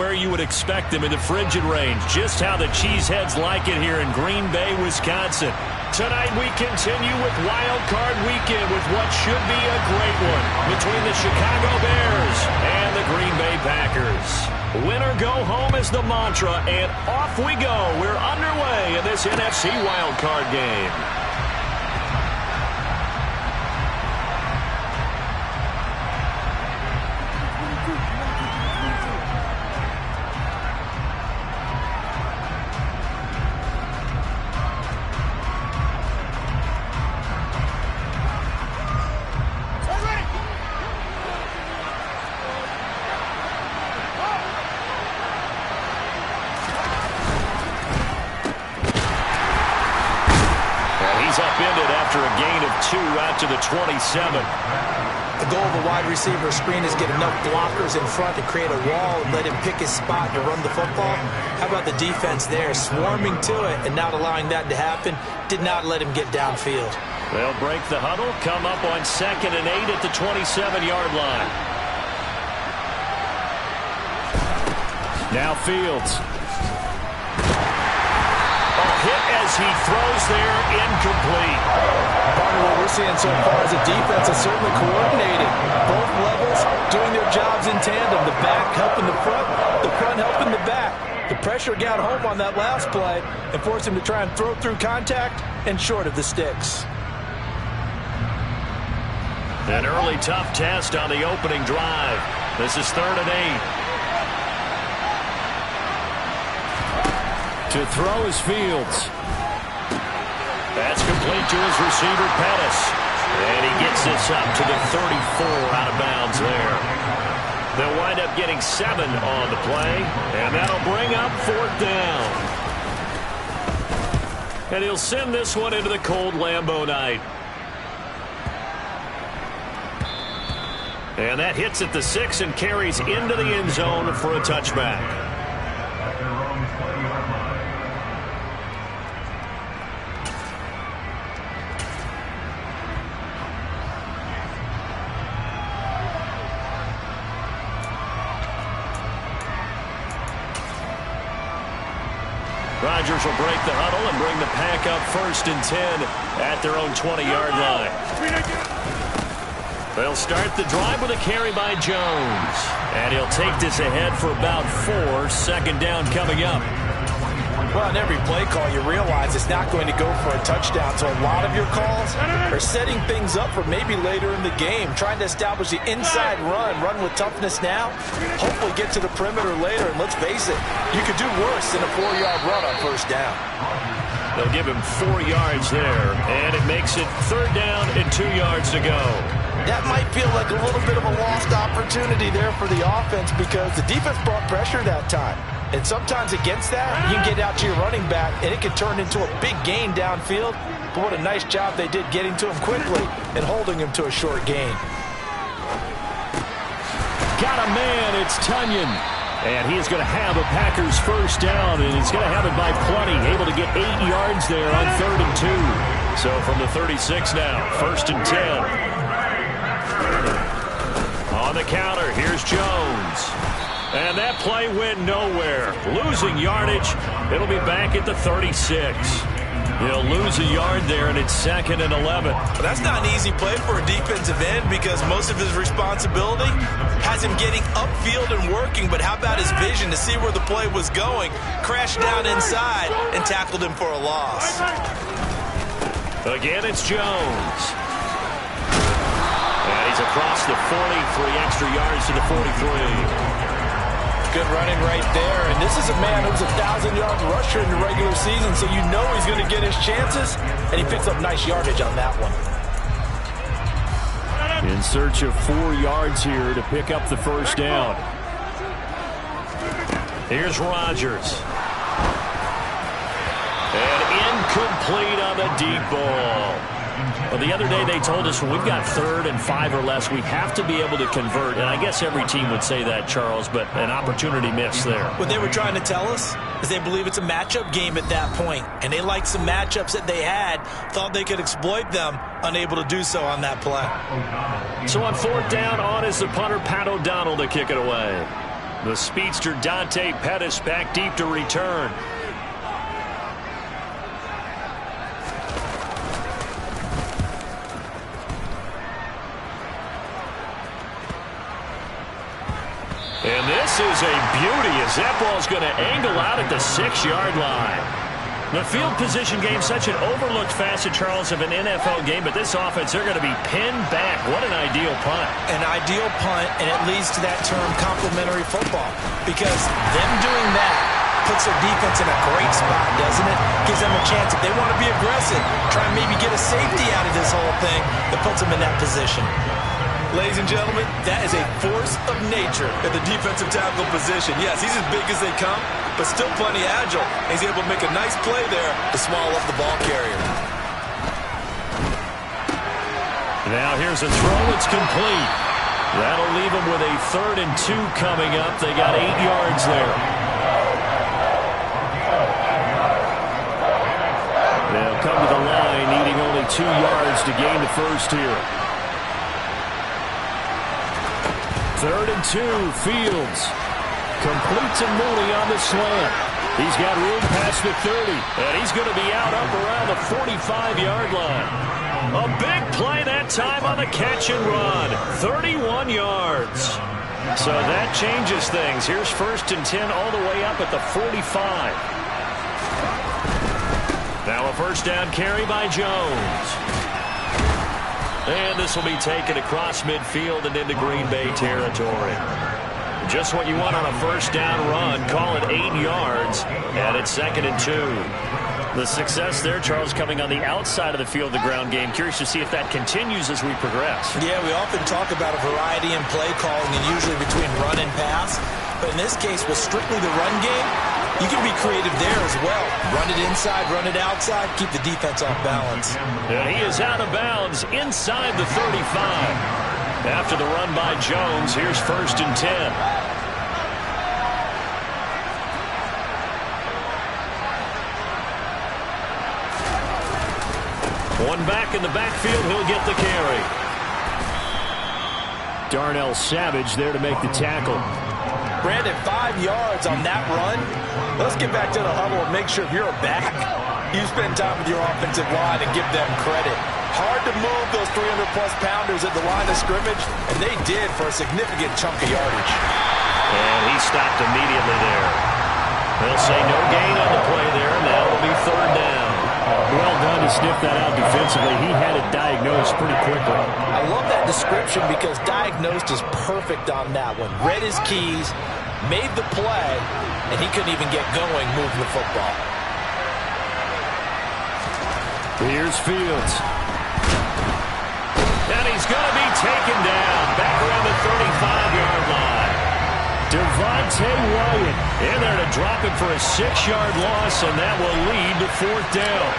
where you would expect them in the frigid range. Just how the Cheeseheads like it here in Green Bay, Wisconsin. Tonight we continue with Wild Card Weekend with what should be a great one between the Chicago Bears and the Green Bay Packers. Win or go home is the mantra, and off we go. We're underway in this NFC Wild Card game. After a gain of 2 out to the 27. The goal of a wide receiver screen is get enough blockers in front to create a wall and let him pick his spot to run the football. How about the defense there, swarming to it and not allowing that to happen? Did not let him get downfield. They'll break the huddle, come up on 2nd and 8 at the 27-yard line. Now Fields. Hit as he throws there, incomplete. Part of what we're seeing so far is the defense is certainly coordinated. Both levels doing their jobs in tandem. The back helping the front helping the back. The pressure got home on that last play and forced him to try and throw through contact and short of the sticks. An early tough test on the opening drive. This is 3rd and 8. To throw is Fields. That's complete to his receiver, Pettis. And he gets this up to the 34 out of bounds there. They'll wind up getting 7 on the play, and that'll bring up 4th down. And he'll send this one into the cold Lambeau night. And that hits at the 6 and carries into the end zone for a touchback. Rodgers will break the huddle and bring the pack up 1st and 10 at their own 20-yard line. They'll start the drive with a carry by Jones. And he'll take this ahead for about 4. 2nd down coming up. Well, in every play call, you realize it's not going to go for a touchdown. So a lot of your calls are setting things up for maybe later in the game, trying to establish the inside run with toughness now, hopefully get to the perimeter later. And let's face it, you could do worse than a 4-yard run on 1st down. They'll give him 4 yards there, and it makes it 3rd down and 2 yards to go. That might feel like a little bit of a lost opportunity there for the offense because the defense brought pressure that time. And sometimes against that, you can get out to your running back, and it can turn into a big gain downfield. But what a nice job they did getting to him quickly and holding him to a short gain. Got a man, it's Tunyon. And he is going to have a Packers 1st down, and he's going to have it by plenty. Able to get 8 yards there on 3rd and 2. So from the 36 now, 1st and 10. On the counter, here's Jones. And that play went nowhere. Losing yardage. It'll be back at the 36. He'll lose a yard there, and it's 2nd and 11. Well, that's not an easy play for a defensive end because most of his responsibility has him getting upfield and working. But how about his vision to see where the play was going? Crashed down inside and tackled him for a loss. Again, it's Jones. And he's across the 40, 3 extra yards to the 43. Good running right there. And this is a man who's a 1,000-yard rusher in the regular season, so you know he's going to get his chances, and he picks up nice yardage on that one. In search of 4 yards here to pick up the 1st down. Here's Rodgers. And incomplete on the deep ball. Well, the other day they told us when we've got 3rd and 5 or less, we have to be able to convert. And I guess every team would say that, Charles, but an opportunity missed there. What they were trying to tell us is they believe it's a matchup game at that point. And they liked some matchups that they had, thought they could exploit them, unable to do so on that play. So on 4th down, on is the punter, Pat O'Donnell, to kick it away. The speedster Dante Pettis back deep to return. And this is a beauty as that ball's going to angle out at the 6-yard line. The field position game, such an overlooked facet, Charles, of an NFL game, but this offense, they're going to be pinned back. What an ideal punt. An ideal punt, and it leads to that term complementary football, because them doing that puts their defense in a great spot, doesn't it? Gives them a chance, if they want to be aggressive, try and maybe get a safety out of this whole thing, that puts them in that position. Ladies and gentlemen, that is a force of nature at the defensive tackle position. Yes, he's as big as they come, but still plenty agile. He's able to make a nice play there to swallow up the ball carrier. Now here's a throw. It's complete. That'll leave them with a 3rd and 2 coming up. They got 8 yards there. They'll come to the line, needing only 2 yards to gain the first here. 3rd and 2, Fields. Completes and Mooney on the slant. He's got room past the 30, and he's going to be out up around the 45-yard line. A big play that time on the catch and run. 31 yards. So that changes things. Here's 1st and 10 all the way up at the 45. Now a first down carry by Jones. And this will be taken across midfield and into Green Bay territory. Just what you want on a first down run. Call it 8 yards, and it's 2nd and 2. The success there, Charles, coming on the outside of the field, the ground game. Curious to see if that continues as we progress. Yeah, we often talk about a variety in play calling and usually between run and pass. But in this case, with strictly the run game, you can be creative there as well. Run it inside, run it outside, keep the defense off balance. And he is out of bounds inside the 35. After the run by Jones, here's 1st and 10. One back in the backfield, he'll get the carry. Darnell Savage there to make the tackle. Brandon, 5 yards on that run. Let's get back to the huddle and make sure if you're a back, you spend time with your offensive line and give them credit. Hard to move those 300-plus pounders at the line of scrimmage, and they did for a significant chunk of yardage. And he stopped immediately there. They'll say no gain on the play there. Now it'll be 3rd down. Well done to sniff that out defensively. He had it diagnosed pretty quickly. I love that description because diagnosed is perfect on that one. Read his keys, made the play, and he couldn't even get going moving the football. Here's Fields. And he's going to be taken down back around the 35-yard line. Devontae Wyatt in there to drop him for a 6-yard loss, and that will lead to 4th down.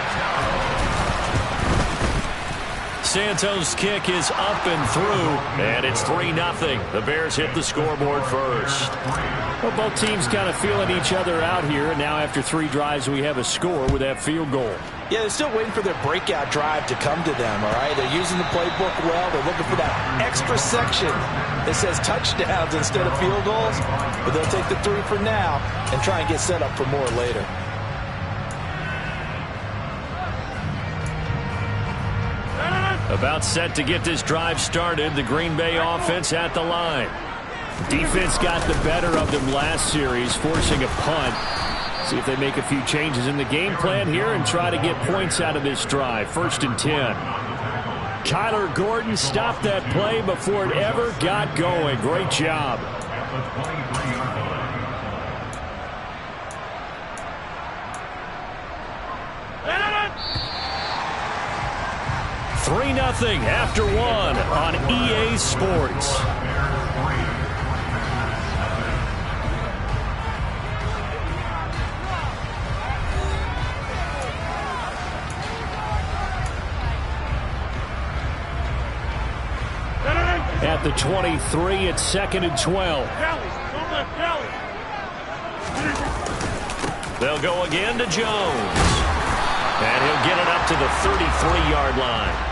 Santos' kick is up and through, and it's 3-0. The Bears hit the scoreboard first. Well, both teams kind of feeling each other out here, and now after 3 drives, we have a score with that field goal. Yeah, they're still waiting for their breakout drive to come to them, all right? They're using the playbook well. They're looking for that extra section that says touchdowns instead of field goals. But they'll take the 3 for now and try and get set up for more later. About set to get this drive started. The Green Bay offense at the line. Defense got the better of them last series, forcing a punt. See if they make a few changes in the game plan here and try to get points out of this drive. 1st and 10. Kyler Gordon stopped that play before it ever got going. Great job. Three 3-0 after 1 on EA Sports. At the 23, it's 2nd and 12. They'll go again to Jones. And he'll get it up to the 33-yard line.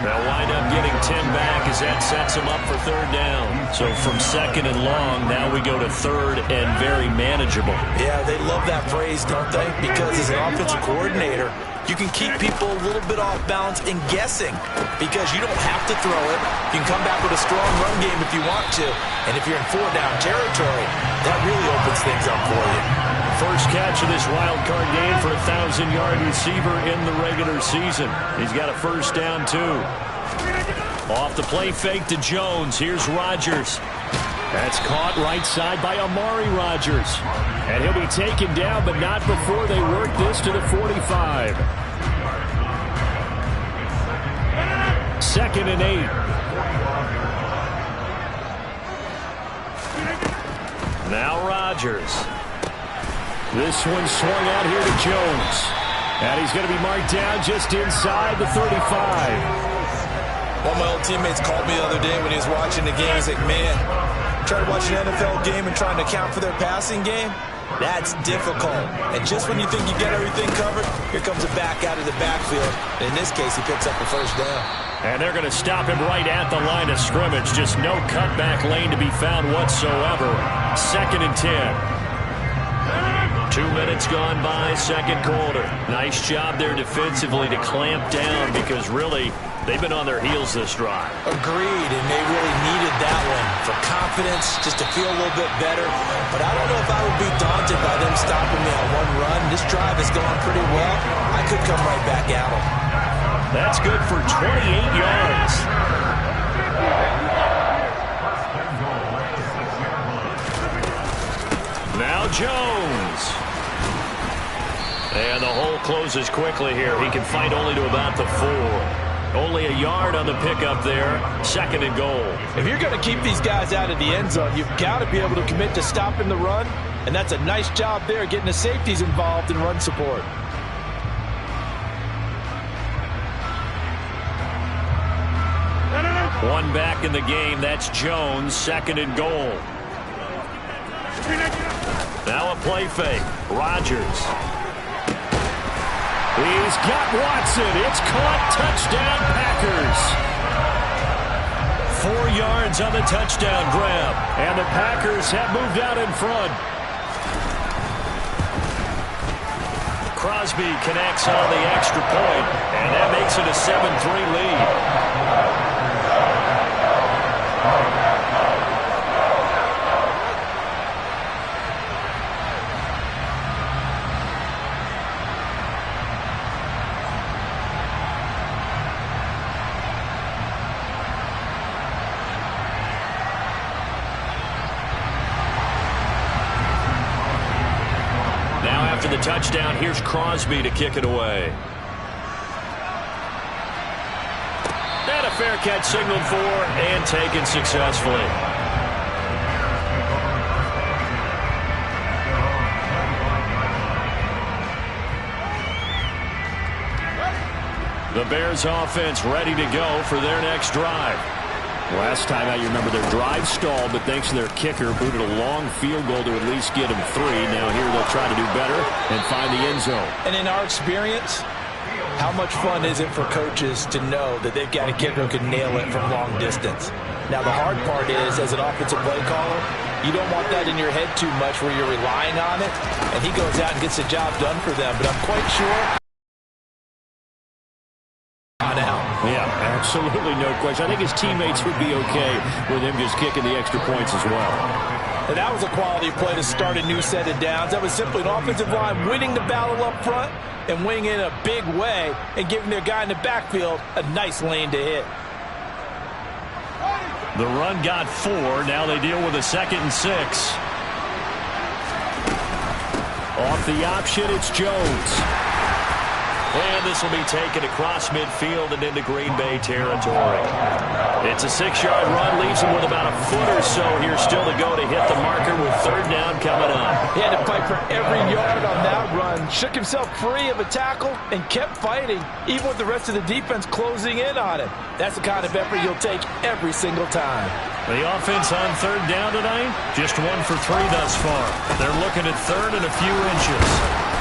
They'll wind up getting 10 back as that sets them up for third down. So from second and long, now we go to third and very manageable. Yeah, they love that phrase, don't they? Because as an offensive coordinator, you can keep people a little bit off balance and guessing because you don't have to throw it. You can come back with a strong run game if you want to. And if you're in four-down territory, that really opens things up for you. First catch of this wild card game for a 1,000-yard receiver in the regular season. He's got a first down, too. Off the play fake to Jones. Here's Rodgers. That's caught right side by Amari Rodgers. And he'll be taken down, but not before they work this to the 45. Second and 8. Now Rodgers. This one swung out here to Jones. And he's going to be marked down just inside the 35. One of my old teammates called me the other day when he was watching the game. He's like, man, trying to watch an NFL game and trying to account for their passing game, that's difficult. And just when you think you get everything covered, here comes a back out of the backfield. And in this case, he picks up the first down. And they're going to stop him right at the line of scrimmage. Just no cutback lane to be found whatsoever. Second and 10. 2 minutes gone by, second quarter. Nice job there defensively to clamp down because really they've been on their heels this drive. Agreed, and they really needed that one for confidence, just to feel a little bit better. But I don't know if I would be daunted by them stopping me on one run. This drive is going pretty well. I could come right back at them. That's good for 28 yards. Now Jones. And the hole closes quickly here. He can fight only to about the 4. Only a yard on the pickup there. Second and goal. If you're going to keep these guys out of the end zone, you've got to be able to commit to stopping the run. And that's a nice job there, getting the safeties involved in run support. One back in the game. That's Jones. Second and goal. Now a play fake. Rodgers. He's got Watson. It's caught. Touchdown, Packers. 4 yards on the touchdown grab. And the Packers have moved out in front. Crosby connects on the extra point, and that makes it a 7-3 lead. The touchdown, here's Crosby to kick it away. And a fair catch signaled for and taken successfully. The Bears offense ready to go for their next drive. Last time out, you remember their drive stalled, but thanks to their kicker, booted a long field goal to at least get them 3. Now here they'll try to do better and find the end zone. And in our experience, how much fun is it for coaches to know that they've got a kicker who can nail it from long distance? Now the hard part is, as an offensive play caller, you don't want that in your head too much where you're relying on it, and he goes out and gets the job done for them. But I'm quite sure yeah, absolutely no question. I think his teammates would be okay with him just kicking the extra points as well. And that was a quality play to start a new set of downs. That was simply an offensive line winning the battle up front and winning in a big way and giving their guy in the backfield a nice lane to hit. The run got 4. Now they deal with a 2nd and 6. Off the option, it's Jones. And this will be taken across midfield and into Green Bay territory. It's a 6-yard run, leaves him with about a foot or so here still to go to hit the marker with third down coming up. He had to fight for every yard on that run. Shook himself free of a tackle and kept fighting, even with the rest of the defense closing in on him. That's the kind of effort you'll take every single time. The offense on third down tonight, just 1 for 3 thus far. They're looking at third and a few inches.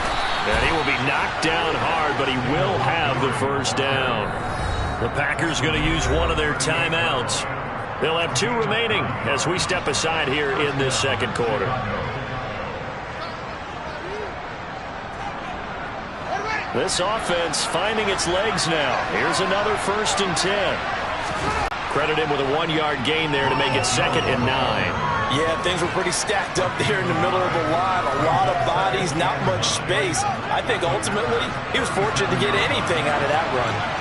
And he will be knocked down hard, but he will have the first down. The Packers going to use one of their timeouts. They'll have 2 remaining as we step aside here in this second quarter. This offense finding its legs now. Here's another 1st and 10. Credit him with a 1-yard gain there to make it 2nd and 9. Yeah, things were pretty stacked up there in the middle of the line. A lot of bodies, not much space. I think ultimately he was fortunate to get anything out of that run.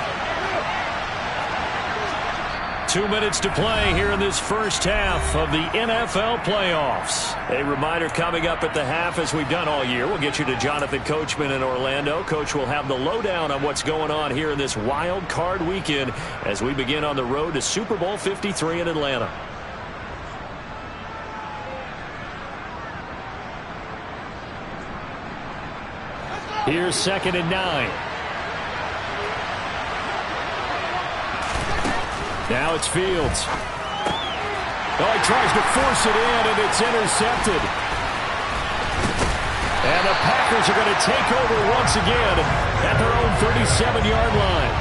2 minutes to play here in this first half of the NFL playoffs. A reminder coming up at the half, as we've done all year. We'll get you to Jonathan Coachman in Orlando. Coach will have the lowdown on what's going on here in this wild card weekend as we begin on the road to Super Bowl 53 in Atlanta. Here's 2nd and 9. Now it's Fields. Oh, he tries to force it in, and it's intercepted. And the Packers are going to take over once again at their own 37-yard line.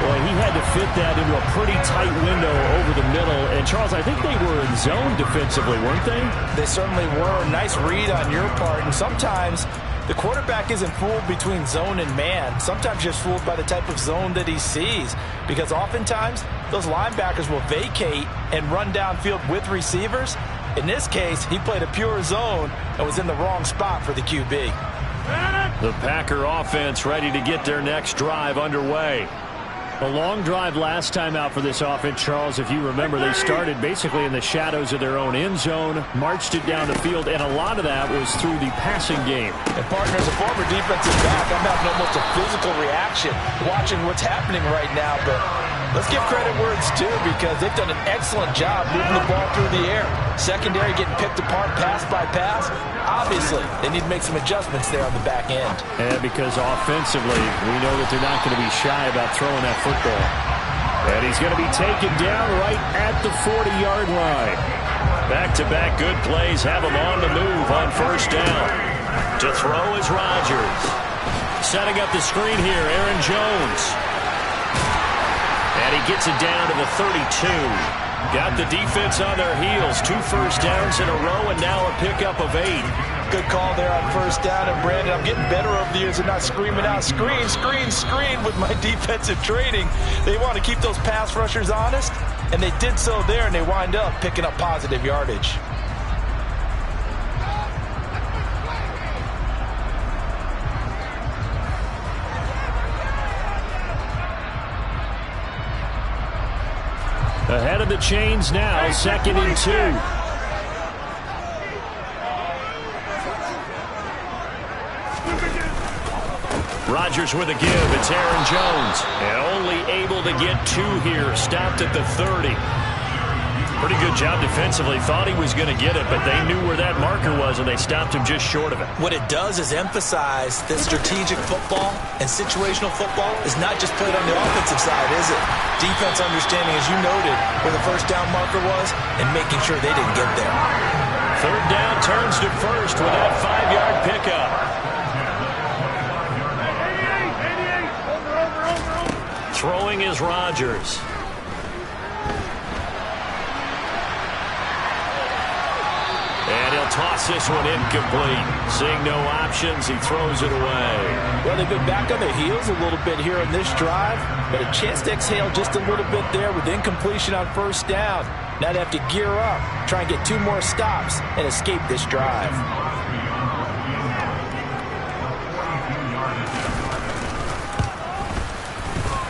Boy, he had to fit that into a pretty tight window over the middle. And, Charles, I think they were in zone defensively, weren't they? They certainly were. Nice read on your part. And sometimes the quarterback isn't fooled between zone and man. Sometimes just fooled by the type of zone that he sees. Because oftentimes those linebackers will vacate and run downfield with receivers. In this case, he played a pure zone and was in the wrong spot for the QB. The Packer offense ready to get their next drive underway. A long drive last time out for this offense, Charles. If you remember, they started basically in the shadows of their own end zone, marched it down the field, and a lot of that was through the passing game. And, partner, as a former defensive back, I'm having almost a physical reaction watching what's happening right now. But let's give credit where it's due, because they've done an excellent job moving the ball through the air. Secondary getting picked apart pass by pass. Obviously, they need to make some adjustments there on the back end. And because offensively, we know that they're not going to be shy about throwing that football. And he's going to be taken down right at the 40-yard line. Back-to-back good plays have him on the move on 1st down. To throw is Rodgers. Setting up the screen here, Aaron Jones. And he gets it down to the 32. Got the defense on their heels. 2 first downs in a row, and now a pickup of 8. Good call there on 1st down. And, Brandon, I'm getting better over the years and not screaming out, screen, screen, screen with my defensive training. They want to keep those pass rushers honest, and they did so there, and they wind up picking up positive yardage. Ahead of the chains now, 2nd and 2. Rodgers with a give. It's Aaron Jones. And only able to get 2 here. Stopped at the 30. Pretty good job defensively. Thought he was going to get it, but they knew where that marker was, and they stopped him just short of it. What it does is emphasize that strategic football and situational football is not just played on the offensive side, is it? Defense understanding, as you noted, where the 1st down marker was and making sure they didn't get there. 3rd down turns to 1st with that 5-yard pickup. Throwing is Rodgers. And he'll toss this one incomplete. Seeing no options, he throws it away. Well, they've been back on their heels a little bit here in this drive, but a chance to exhale just a little bit there with incompletion on 1st down. Now they have to gear up, try and get 2 more stops, and escape this drive.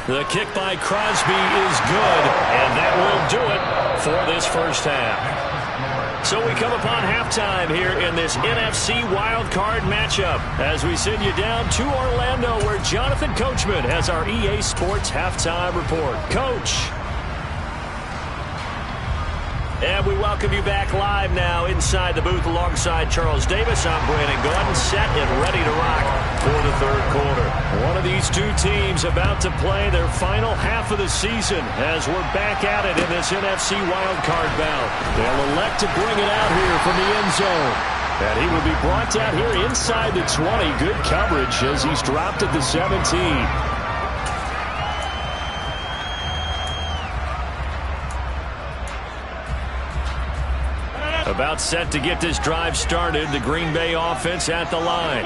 The kick by Crosby is good, and that will do it for this first half. So we come upon halftime here in this NFC wildcard matchup as we send you down to Orlando, where Jonathan Coachman has our EA Sports halftime report. Coach. And we welcome you back live now inside the booth alongside Charles Davis. I'm Brandon Gaudin, set and ready to rock for the 3rd quarter. One of these 2 teams about to play their final half of the season as we're back at it in this NFC wildcard bout. They'll elect to bring it out here from the end zone. And he will be brought down here inside the 20. Good coverage as he's dropped at the 17. About set to get this drive started. The Green Bay offense at the line.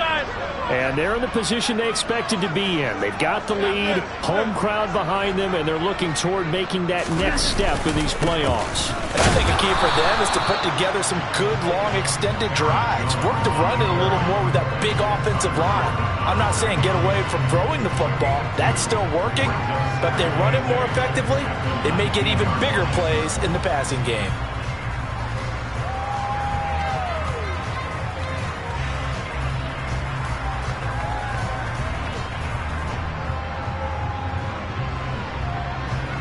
And they're in the position they expected to be in. They've got the lead, home crowd behind them, and they're looking toward making that next step in these playoffs. And I think a key for them is to put together some good, long, extended drives. Work to run it a little more with that big offensive line. I'm not saying get away from throwing the football. That's still working. But if they run it more effectively, they may get even bigger plays in the passing game.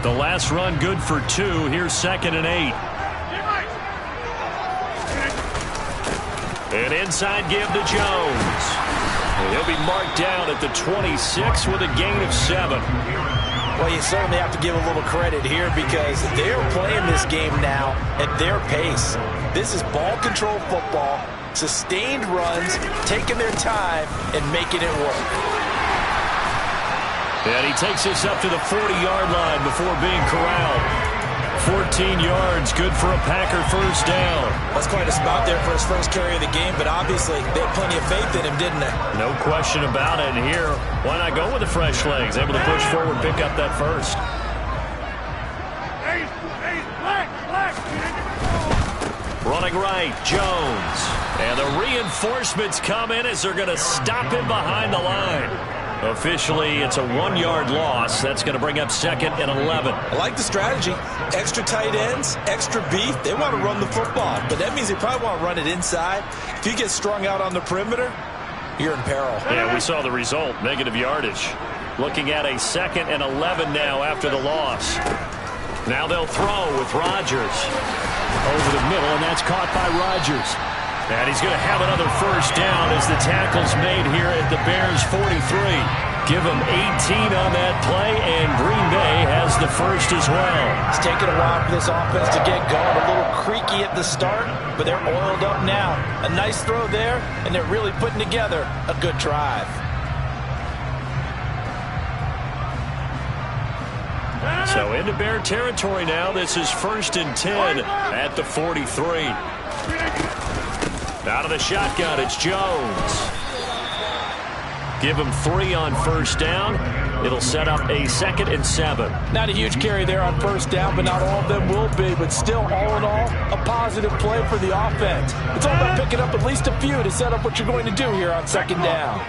The last run good for 2. Here's 2nd and 8. An inside give to Jones. He'll be marked down at the 26 with a gain of 7. Well, you certainly have to give a little credit here because they're playing this game now at their pace. This is ball control football, sustained runs, taking their time and making it work. And he takes this up to the 40-yard line before being corralled. 14 yards, good for a Packer first down. That's quite a spot there for his first carry of the game, but obviously they had plenty of faith in him, didn't they? No question about it. And here, why not go with the fresh legs? Able to push forward, pick up that first. Running right, Jones. And the reinforcements come in as they're going to stop him behind the line. Officially, it's a 1-yard loss. That's going to bring up 2nd and 11. I like the strategy. Extra tight ends, extra beef. They want to run the football, but that means they probably want to run it inside. If you get strung out on the perimeter, you're in peril. Yeah, we saw the result, negative yardage. Looking at a 2nd and 11 now after the loss. Now they'll throw with Rodgers. Over the middle, and that's caught by Rodgers. And he's going to have another first down as the tackle's made here at the Bears 43. Give him 18 on that play, and Green Bay has the first as well. It's taken a while for this offense to get going. A little creaky at the start, but they're oiled up now. A nice throw there, and they're really putting together a good drive. So into Bear territory now. This is 1st and 10 at the 43. Out of the shotgun, it's Jones. Give him 3 on first down. It'll set up a 2nd and 7. Not a huge carry there on first down, but not all of them will be. But still, all in all, a positive play for the offense. It's all about picking up at least a few to set up what you're going to do here on 2nd down.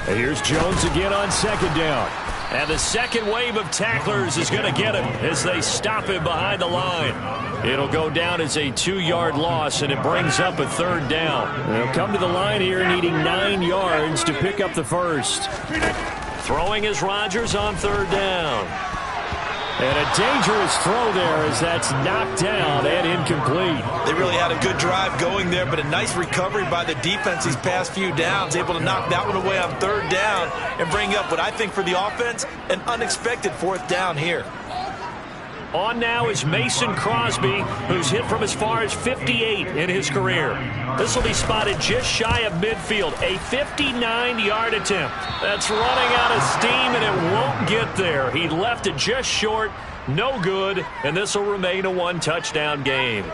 And here's Jones again on 2nd down. And the second wave of tacklers is going to get him as they stop him behind the line. It'll go down as a 2-yard loss, and it brings up a 3rd down. They'll come to the line here needing 9 yards to pick up the first. Throwing is Rodgers on 3rd down. And a dangerous throw there as that's knocked down and incomplete. They really had a good drive going there, but a nice recovery by the defense these past few downs, able to knock that one away on 3rd down and bring up what I think for the offense, an unexpected 4th down here. On now is Mason Crosby, who's hit from as far as 58 in his career. This will be spotted just shy of midfield, a 59-yard attempt. That's running out of steam, and it won't get there. He left it just short, no good, and this will remain a 1-touchdown game.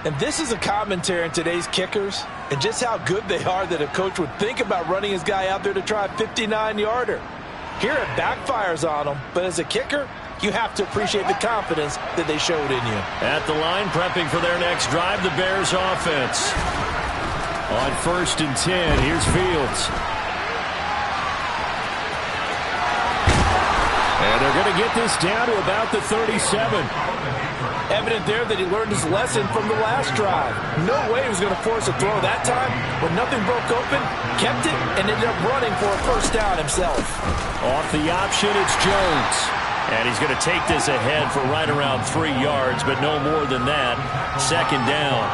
And this is a commentary on today's kickers and just how good they are that a coach would think about running his guy out there to try a 59-yarder. Here it backfires on him, but as a kicker, you have to appreciate the confidence that they showed in you. At the line, prepping for their next drive, the Bears offense. On 1st and 10, here's Fields. And they're going to get this down to about the 37. Evident there that he learned his lesson from the last drive. No way he was going to force a throw that time. When nothing broke open, kept it, and ended up running for a first down himself. Off the option, it's Jones. And he's going to take this ahead for right around 3 yards, but no more than that. 2nd down.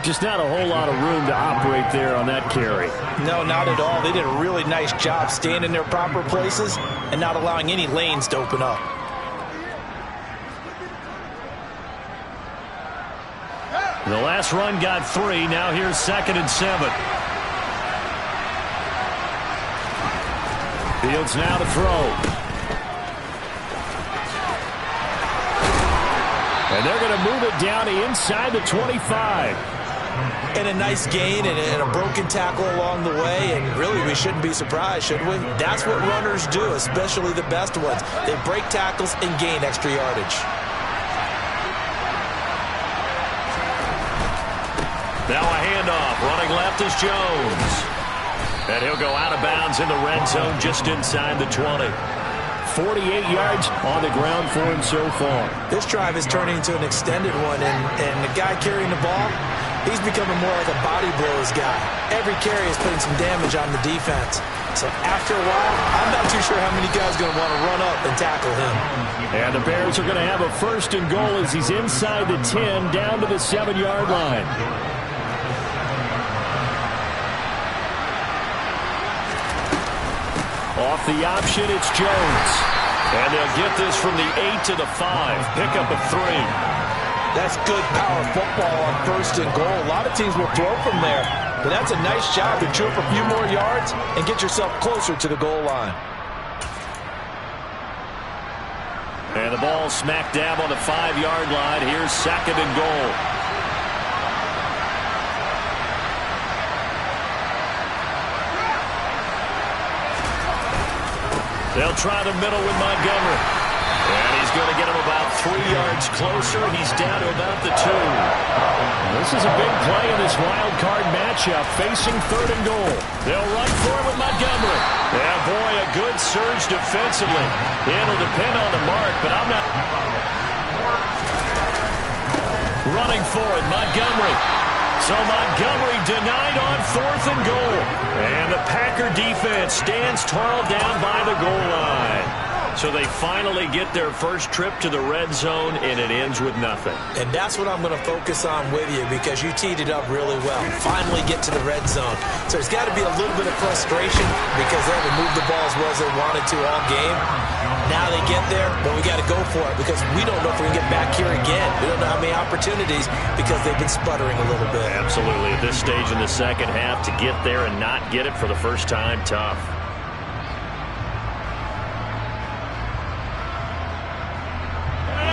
Just not a whole lot of room to operate there on that carry. No, not at all. They did a really nice job staying in their proper places and not allowing any lanes to open up. The last run got 3. Now here's 2nd and 7. Fields now to throw. And they're going to move it down inside the 25. And a nice gain and a broken tackle along the way, and really we shouldn't be surprised, should we? That's what runners do, especially the best ones. They break tackles and gain extra yardage. Now a handoff. Running left is Jones. And he'll go out of bounds in the red zone just inside the 20. 48 yards on the ground for him so far. This drive is turning into an extended one, and the guy carrying the ball, he's becoming more like a body blows guy. Every carry is putting some damage on the defense. So after a while, I'm not too sure how many guys are going to want to run up and tackle him. And the Bears are going to have a 1st and goal as he's inside the 10 down to the 7-yard line. Off the option, it's Jones. And they'll get this from the 8 to the 5. Pick up a 3. That's good power football on 1st and goal. A lot of teams will throw from there, but that's a nice job to chew up a few more yards and get yourself closer to the goal line. And the ball smack dab on the 5-yard line. Here's 2nd and goal. They'll try the middle with Montgomery. And he's going to get him about 3 yards closer. He's down to about the 2. This is a big play in this wild card matchup, facing 3rd and goal. They'll run for it with Montgomery. Yeah, boy, a good surge defensively. It'll depend on the mark, but I'm not. Running for it, Montgomery. So Montgomery denied on 4th and goal. And the Packer defense stands tall down by the goal line. So they finally get their first trip to the red zone, and it ends with nothing. And that's what I'm going to focus on with you, because you teed it up really well. Finally get to the red zone. So there's got to be a little bit of frustration because they haven't moved the ball as well as they wanted to all game. Now they get there, but we got to go for it because we don't know if we can get back here again. We don't know how many opportunities because they've been sputtering a little bit. Absolutely. At this stage in the second half, to get there and not get it for the first time, tough.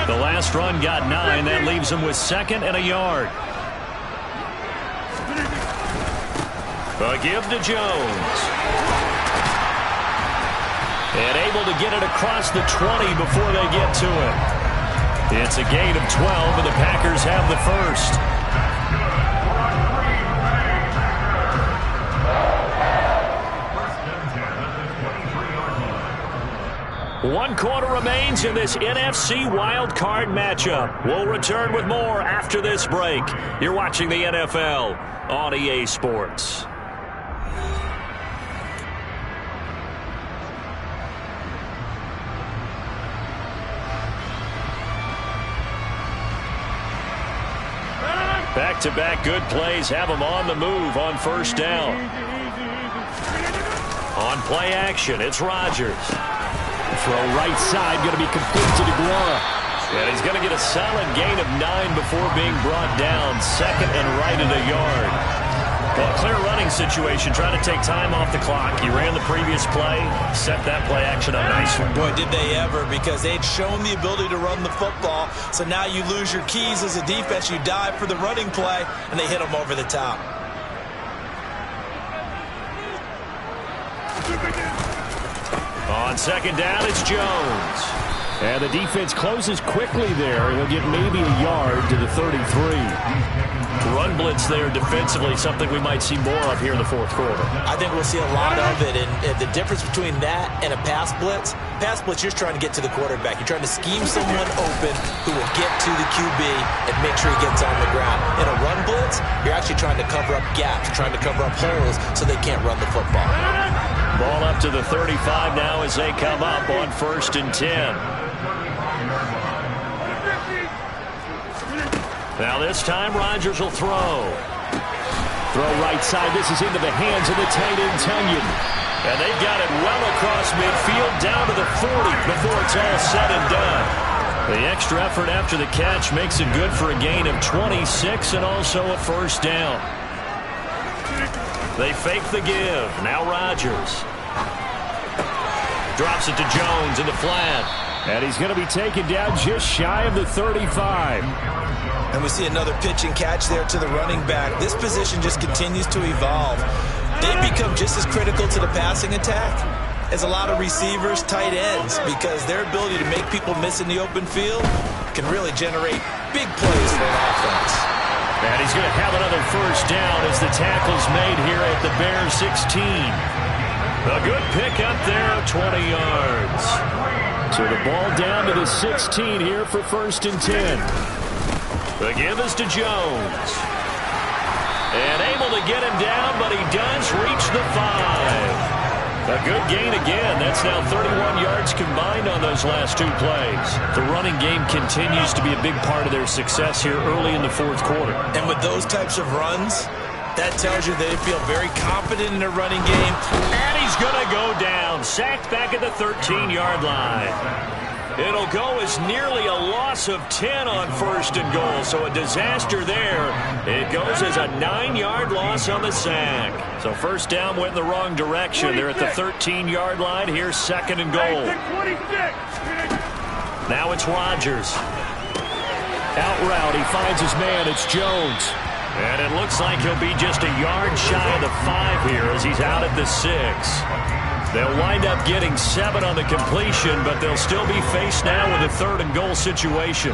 The last run got 9. That leaves them with 2nd and a yard. A give to Jones. And able to get it across the 20 before they get to it. It's a gain of 12, and the Packers have the first. One quarter remains in this NFC Wild Card matchup. We'll return with more after this break. You're watching the NFL on EA Sports. Back-to-back good plays have them on the move on 1st down. On play action, it's Rodgers. Throw right side, going to be complete to DeGuara. And he's going to get a solid gain of 9 before being brought down. 2nd and right at a yard. Well, clear running situation, trying to take time off the clock. He ran the previous play, set that play action up nicely. Boy, did they ever, because they'd shown the ability to run the football. So now you lose your keys as a defense. You dive for the running play, and they hit them over the top. On 2nd down, it's Jones. And the defense closes quickly there. He'll get maybe a yard to the 33. Run blitz there defensively, something we might see more of here in the 4th quarter. I think we'll see a lot of it, and the difference between that and a pass blitz, you're trying to get to the quarterback. You're trying to scheme someone open who will get to the QB and make sure he gets on the ground. In a run blitz, you're actually trying to cover up gaps, trying to cover up holes so they can't run the football. Ball up to the 35 now as they come up on 1st and 10. Now this time, Rodgers will throw. Throw right side. This is into the hands of the tight end, Tonyan. And they've got it well across midfield down to the 40 before it's all said and done. The extra effort after the catch makes it good for a gain of 26 and also a 1st down. They fake the give. Now Rodgers. Drops it to Jones in the flat. And he's going to be taken down just shy of the 35. And we see another pitch and catch there to the running back. This position just continues to evolve. They become just as critical to the passing attack as a lot of receivers, tight ends, because their ability to make people miss in the open field can really generate big plays for an offense. And he's going to have another first down as the tackle's made here at the Bears 16. A good pick up there of 20 yards. So the ball down to the 16 here for 1st and 10. The give is to Jones. And able to get him down, but he does reach the 5. A good gain again. That's now 31 yards combined on those last 2 plays. The running game continues to be a big part of their success here early in the 4th quarter. And with those types of runs, that tells you they feel very confident in their running game. And he's going to go down. Sacked back at the 13-yard line. It'll go as nearly a loss of 10 on 1st and goal. So a disaster there. It goes as a 9-yard loss on the sack. So 1st down went in the wrong direction. They're at the 13-yard line. Here's 2nd and goal. Now it's Rodgers. Out route. He finds his man. It's Jones. And it looks like he'll be just a yard shy of the 5 here as he's out at the 6. They'll wind up getting 7 on the completion, but they'll still be faced now with a 3rd and goal situation.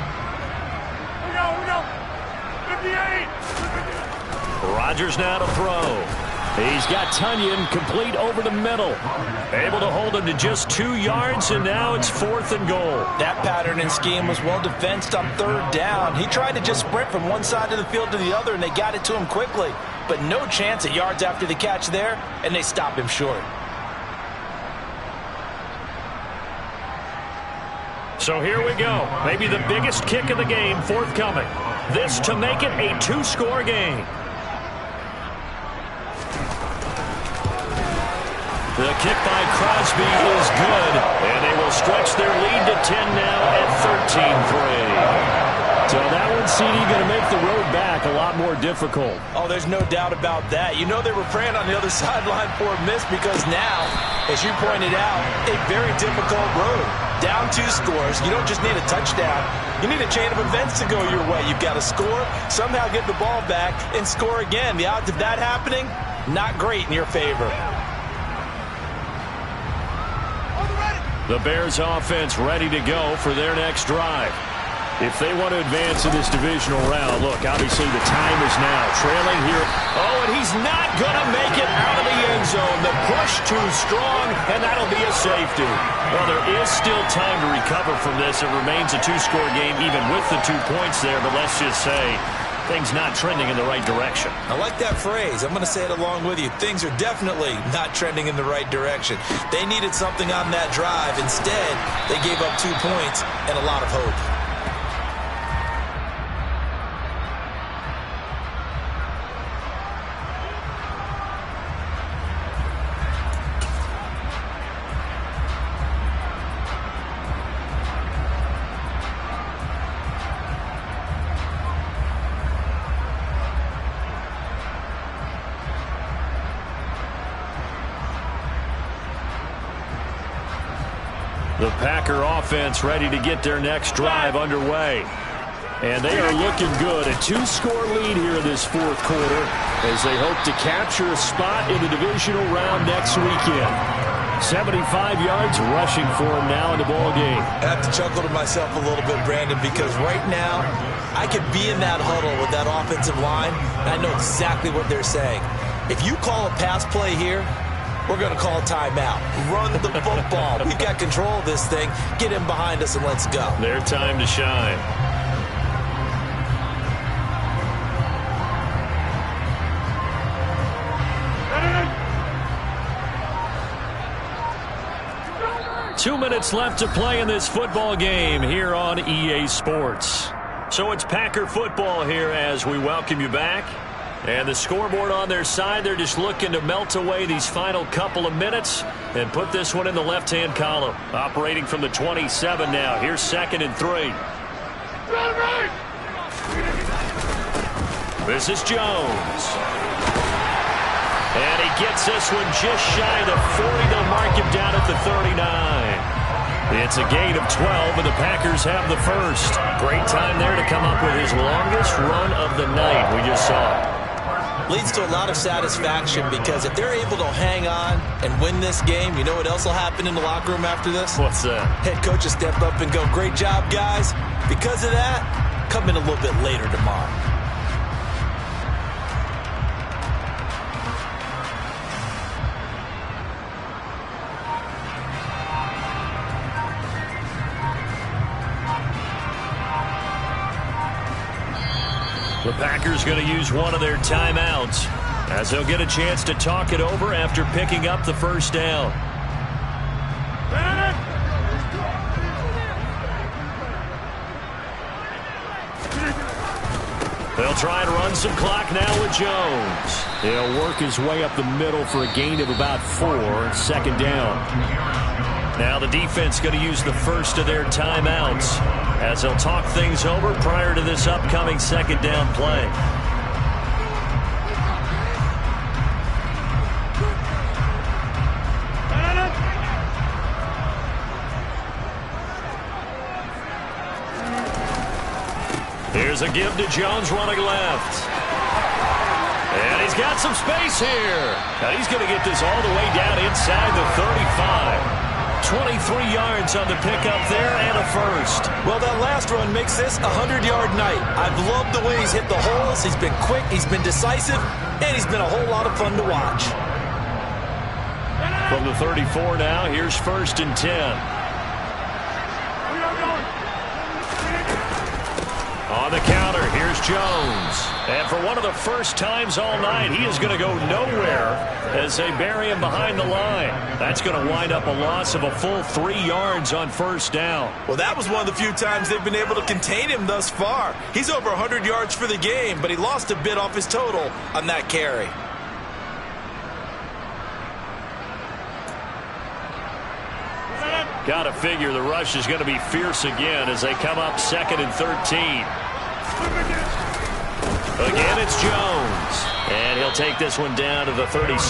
Rodgers now to throw. He's got Tunyon complete over the middle. Able to hold him to just 2 yards, and now it's 4th and goal. That pattern and scheme was well defensed on 3rd down. He tried to just sprint from one side of the field to the other, and they got it to him quickly. But no chance at yards after the catch there, and they stop him short. So here we go. Maybe the biggest kick of the game forthcoming. This to make it a 2-score game. The kick by Crosby is good, and they will stretch their lead to 10 now at 13-3. So that one, CD, going to make the road back a lot more difficult. Oh, there's no doubt about that. You know they were praying on the other sideline for a miss because now, as you pointed out, a very difficult road. Down 2 scores. You don't just need a touchdown. You need a chain of events to go your way. You've got to score, somehow get the ball back, and score again. The odds of that happening, not great in your favor. The Bears offense ready to go for their next drive. If they want to advance in this divisional round, look, obviously the time is now. Trailing here. Oh, and he's not going to make it out of the end zone. The push too strong, and that'll be a safety. Well, there is still time to recover from this. It remains a 2-score game even with the 2 points there, but let's just say things not trending in the right direction. I like that phrase. I'm going to say it along with you. Things are definitely not trending in the right direction. They needed something on that drive. Instead, they gave up 2 points and a lot of hope. The Packer offense ready to get their next drive underway. And they are looking good. A 2-score lead here in this 4th quarter as they hope to capture a spot in the divisional round next weekend. 75 yards rushing for him now in the ballgame. I have to chuckle to myself a little bit, Brandon, because right now I could be in that huddle with that offensive line, and I know exactly what they're saying. If you call a pass play here, we're going to call a timeout. Run the football. We've got control of this thing. Get him behind us and let's go. Their time to shine. Two minutes left to play in this football game here on EA Sports. So it's Packer football here as we welcome you back. And the scoreboard on their side, they're just looking to melt away these final couple of minutes and put this one in the left-hand column. Operating from the 27 now. Here's 2nd and 3. This is Jones. And he gets this one just shy of the 40. They'll mark him down at the 39. It's a gain of 12, and the Packers have the first. Great time there to come up with his longest run of the night. We just saw it. Leads to a lot of satisfaction because if they're able to hang on and win this game, you know what else will happen in the locker room after this? What's that? Head coach will step up and go, great job, guys. Because of that, come in a little bit later tomorrow. The Packers going to use one of their timeouts as they'll get a chance to talk it over after picking up the first down. They'll try and run some clock now with Jones. He'll work his way up the middle for a gain of about 4, second down. Now the defense going to use the first of their timeouts as they'll talk things over prior to this upcoming second down play. Here's a give to Jones running left. And he's got some space here. Now he's going to get this all the way down inside the 35. 23 yards on the pickup there and a first. Well, that last run makes this a 100-yard night. I've loved the way he's hit the holes. He's been quick, he's been decisive, and he's been a whole lot of fun to watch. From the 34 now, here's 1st and 10. On the counter, here's Jones. And for one of the first times all night, he is going to go nowhere as they bury him behind the line. That's going to wind up a loss of a full 3 yards on first down. Well, that was one of the few times they've been able to contain him thus far. He's over 100 yards for the game, but he lost a bit off his total on that carry. Got to figure the rush is going to be fierce again as they come up 2nd and 13. Again, it's Jones. And he'll take this one down to the 36.